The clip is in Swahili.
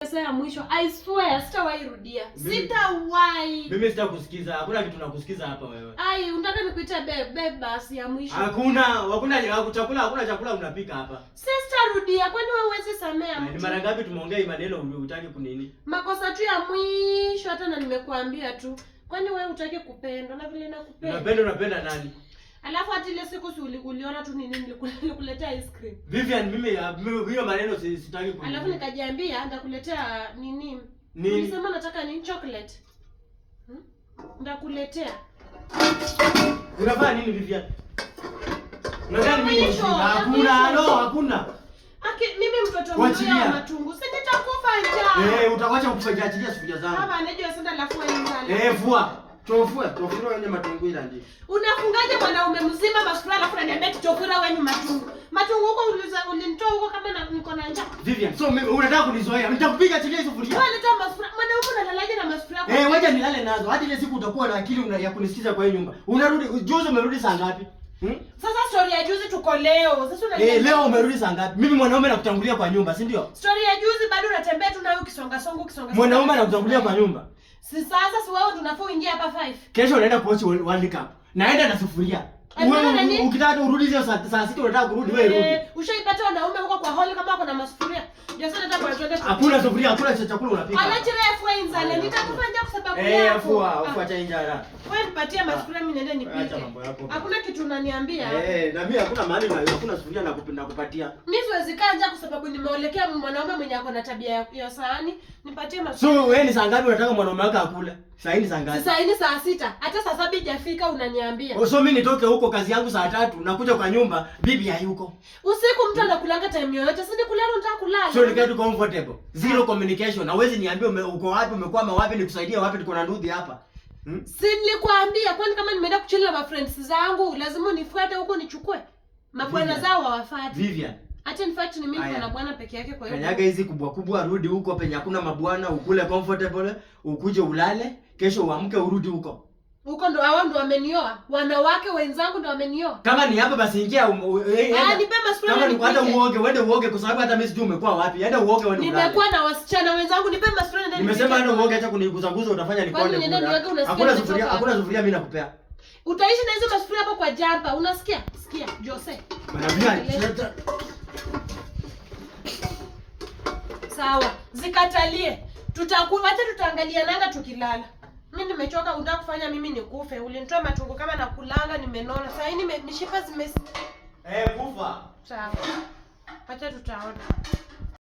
Sasa ya mwisho, I swear sitawahi rudia. Sitawahi. Mimi sitakusikiza. Hakuna kitu nakusikiza hapa wewe. Ai, unataka nikuita babe basi ya mwisho. Hakuna chakula, hakuna chakula unapika hapa. Sitarudia. Kwani wewe huwezi samea mtu? Ni mara ngapi tumeongea hii maneno hutaki kunini? Makosa tu ya mwisho hata na nimekuambia tu. Kwani wewe hutaki kupendwa na vile nakupenda? Unapenda nani? Alafu hata ile siku si uliona tu nini nilikuletea ice cream. Vivian, mimi hiyo maneno sitaki kunini. Alafu nikajiambia ndakuletea nini? Nilisema nataka ni chocolate. Ndakuletea. Unafanya nini Vivian? Unadhani mimi hakuna. Mimi mtoto mmoja wa matungu. Sasa nitakufa njaa. Utawacha kufajajilia sufuria zangu. Baba anajua sasa lafua njaa. Vua. Tofura wenye matungu ila ndi. Unafungaje mwanaume mzima masufuria alafu unaniambia tofura wenye matungu? Matungu huko ulinitoa huko kama niko na njaa. Vivian, so mimi unataka kunizoea. Nitakupiga chini hizo sufuria. Wewe leta masufuria. Mwanaume unalalaje na masufuria? Wacha nilale nazo. Hadi ile siku utakuwa na akili ya kunisikiza kwa hii nyumba. Unarudi juzi umerudi saa ngapi? Sasa story ya juzi tuko leo. Sasa leo umerudi saa ngapi? Mimi mwanaume nakutangulia kwa nyumba, si ndio? Story ya juzi bado unatembea tu nayo ukisonga. Mwanaume nakutangulia kwa nyumba. Si sasa wewe tunafaa uingie hapa 5. Kesho unaenda kuochi World Cup. Naenda na sufuria. Wewe ukitaka urudi hiyo saa 6 unataka kurudi wewe rudi. Ushaipata wanaume huko kwa holi kama wako na masufuria. Ndio sasa nataka tuende. Hakuna sufuria, hakuna chakula unapika. Anachire fua inzale. Nitakufanya kwa sababu yako. Ufuata injara. Wewe nipatie masufuria mimi niende nipike. Hakuna kitu unaniambia. Na mimi hakuna mahali hakuna sufuria na kupatia. Mimi siwezi kaa njaa kwa sababu nimeolekea mwanaume mwenye ako na tabia ya sahani. Nipatie masufuria. So wewe ni saa ngapi unataka mwanaume wako akule? Saa hii saa ngapi? Saa hii saa 6. Hata saa 7 hajafika unaniambia. So mimi nitoke huko kazi yangu saa 3 nakuja kwa nyumba bibi hayuko. Usiku mtu anakulanga time yoyote. Sasa nikulala unataka kulala. So nikae tu comfortable. Zero communication. Hawezi niambia uko wapi, umekwama wapi, nikusaidie wapi, tuko na ndudhi hapa. Si nilikwambia kwani kama nimeenda kuchilla na friends zangu lazima unifuate huko nichukue. Mabwana zao hawafuati. Vivian. Hata in fact ni mimi na bwana peke yake kwa hiyo. Kanyaga hizi kubwa rudi huko penye hakuna mabwana, ukule comfortable, ukuje ulale, kesho uamke urudi huko. Huko ndo hao ndo wamenioa. Wanawake wenzangu ndo wamenioa. Kama ni hapa basi ingia nipe masufuria. Kama ni hata uoge kwa sababu hata mimi sijui umekuwa wapi. Hata uoge wewe ulale. Nimekuwa na wasichana wenzangu nipe masufuria ndani. Nimesema hata uoge acha kuniguza utafanya nikonde. Hakuna sufuria mimi nakupea. Utaishi na hizo masufuria hapo kwa jamba. Unasikia? Sikia Jose. Bana sawa, zikatalie. Acha tutaangalia nanga tukilala. Mimi nimechoka, unataka kufanya mimi nikufe. Ulinitoa matungo kama na kulanga nimenona. Sasa hii mishipa kufa. Sawa. Acha tutaona.